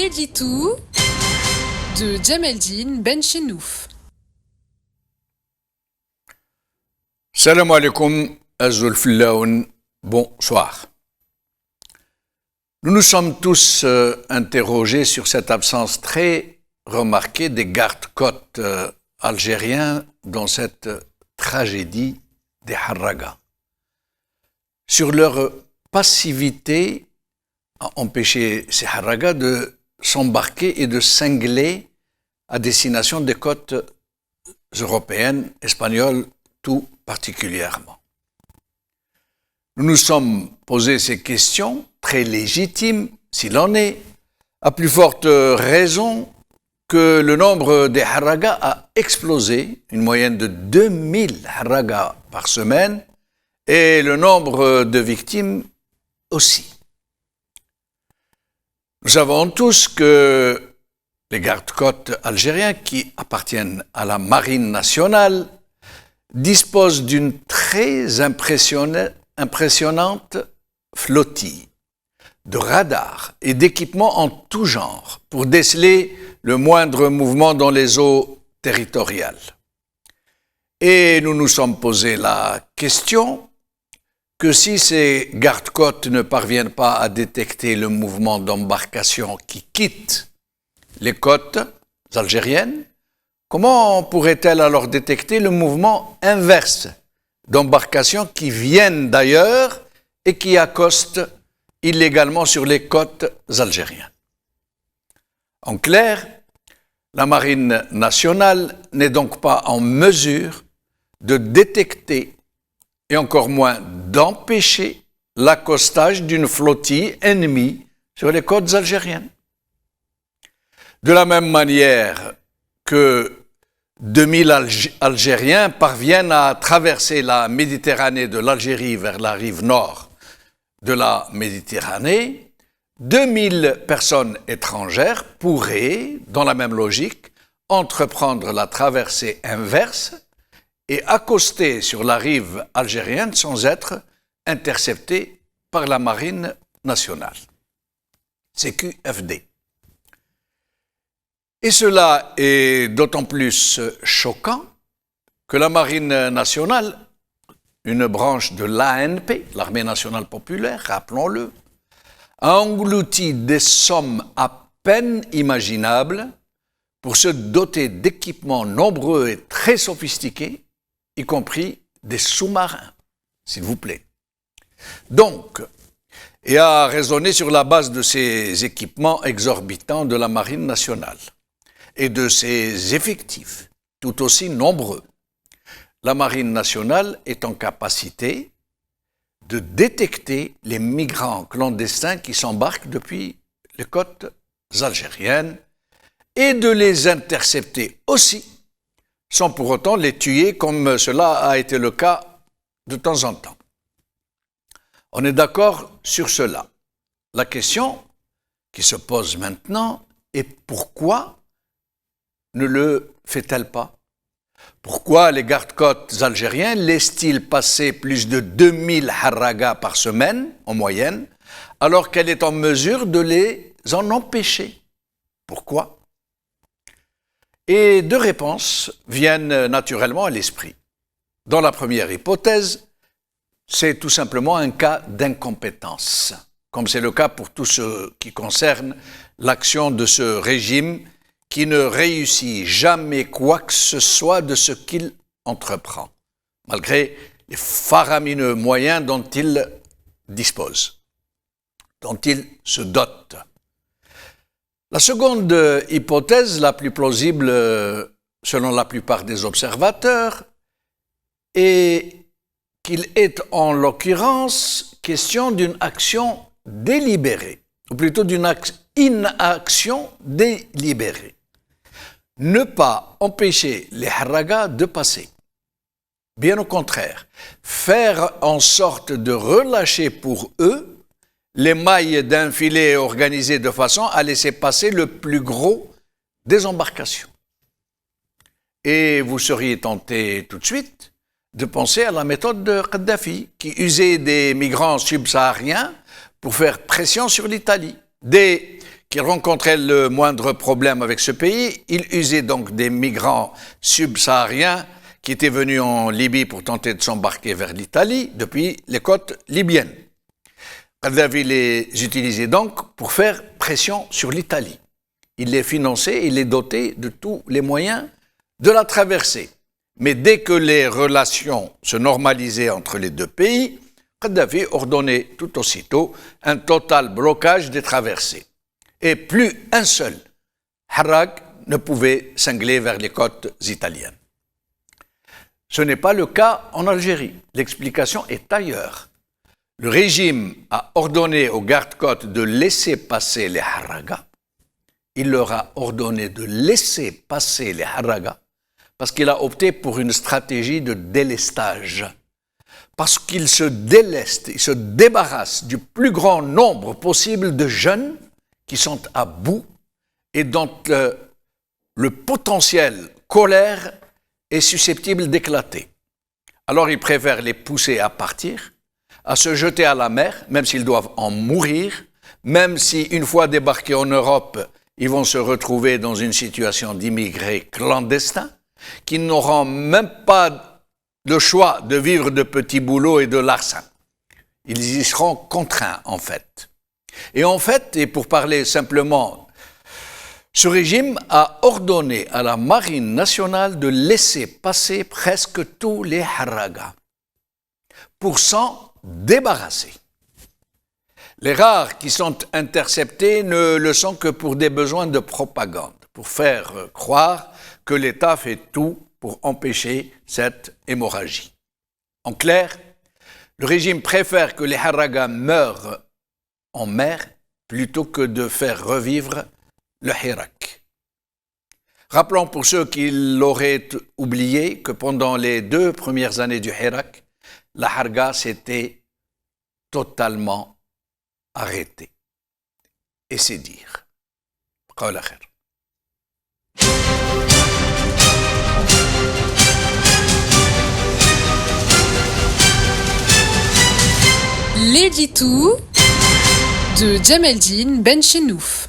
Edlitou de Djemeldine Benchenouf. Salam alaikum, Azul Fillaoun, bonsoir. Nous nous sommes tous interrogés sur cette absence très remarquée des gardes-côtes algériens dans cette tragédie des Harraga, sur leur passivité à empêcher ces Harraga de s'embarquer et de cingler à destination des côtes européennes, espagnoles tout particulièrement. Nous nous sommes posé ces questions très légitimes, s'il en est, à plus forte raison que le nombre des Harraga a explosé, une moyenne de 2000 Harraga par semaine, et le nombre de victimes aussi. Nous savons tous que les gardes-côtes algériens, qui appartiennent à la Marine nationale, disposent d'une très impressionnante flottille de radars et d'équipements en tout genre pour déceler le moindre mouvement dans les eaux territoriales. Et nous nous sommes posé la question que si ces gardes-côtes ne parviennent pas à détecter le mouvement d'embarcation qui quitte les côtes algériennes, comment pourrait-elle alors détecter le mouvement inverse d'embarcations qui viennent d'ailleurs et qui accostent illégalement sur les côtes algériennes? En clair, la Marine nationale n'est donc pas en mesure de détecter et encore moins d'empêcher l'accostage d'une flottille ennemie sur les côtes algériennes. De la même manière que 2000 Algériens parviennent à traverser la Méditerranée de l'Algérie vers la rive nord de la Méditerranée, 2000 personnes étrangères pourraient, dans la même logique, entreprendre la traversée inverse et accoster sur la rive algérienne sans être interceptés par la Marine nationale. CQFD. Et cela est d'autant plus choquant que la Marine nationale, une branche de l'ANP, l'Armée nationale populaire, rappelons-le, a englouti des sommes à peine imaginables pour se doter d'équipements nombreux et très sophistiqués, y compris des sous-marins, s'il vous plaît. Donc, et à raisonner sur la base de ces équipements exorbitants de la Marine nationale et de ses effectifs, tout aussi nombreux, la Marine nationale est en capacité de détecter les migrants clandestins qui s'embarquent depuis les côtes algériennes et de les intercepter aussi, sans pour autant les tuer comme cela a été le cas de temps en temps. On est d'accord sur cela. La question qui se pose maintenant est pourquoi ne le fait-elle pas? Pourquoi les gardes-côtes algériens laissent-ils passer plus de 2000 Harraga par semaine, en moyenne, alors qu'elle est en mesure de les en empêcher? Pourquoi? Et deux réponses viennent naturellement à l'esprit. Dans la première hypothèse, c'est tout simplement un cas d'incompétence, comme c'est le cas pour tout ce qui concerne l'action de ce régime qui ne réussit jamais quoi que ce soit de ce qu'il entreprend, malgré les faramineux moyens dont il dispose, dont il se dote. La seconde hypothèse, la plus plausible selon la plupart des observateurs, est qu'il est en l'occurrence question d'une action délibérée, ou plutôt d'une inaction délibérée. Ne pas empêcher les Harraga de passer. Bien au contraire, faire en sorte de relâcher pour eux les mailles d'un filet organisé de façon à laisser passer le plus gros des embarcations. Et vous seriez tenté tout de suite de penser à la méthode de Kadhafi, qui usait des migrants subsahariens pour faire pression sur l'Italie, des qu'il rencontrait le moindre problème avec ce pays, il usait donc des migrants subsahariens qui étaient venus en Libye pour tenter de s'embarquer vers l'Italie depuis les côtes libyennes. Kadhafi les utilisait donc pour faire pression sur l'Italie. Il les finançait, il les dotait de tous les moyens de la traversée. Mais dès que les relations se normalisaient entre les deux pays, Kadhafi ordonnait tout aussitôt un total blocage des traversées. Et plus un seul Harrag ne pouvait cingler vers les côtes italiennes. Ce n'est pas le cas en Algérie. L'explication est ailleurs. Le régime a ordonné aux gardes-côtes de laisser passer les Harragas. Il leur a ordonné de laisser passer les Harragas parce qu'il a opté pour une stratégie de délestage. Parce qu'il se déleste, il se débarrasse du plus grand nombre possible de jeunes qui sont à bout et dont le potentiel colère est susceptible d'éclater. Alors il préfère les pousser à partir, à se jeter à la mer, même s'ils doivent en mourir, même si une fois débarqués en Europe, ils vont se retrouver dans une situation d'immigrés clandestins, qui n'auront même pas le choix de vivre de petits boulots et de larcins. Ils y seront contraints, en fait. Et en fait, et pour parler simplement, ce régime a ordonné à la marine nationale de laisser passer presque tous les Harragas pour s'en débarrasser. Les rares qui sont interceptés ne le sont que pour des besoins de propagande, pour faire croire que l'État fait tout pour empêcher cette hémorragie. En clair, le régime préfère que les Harragas meurent en mer plutôt que de faire revivre le Hirak. Rappelons pour ceux qui l'auraient oublié que pendant les 2 premières années du Hirak, la Harga s'était totalement arrêtée. Et c'est dire. Qala khair. L'édito de Djemeldine Benchenouf.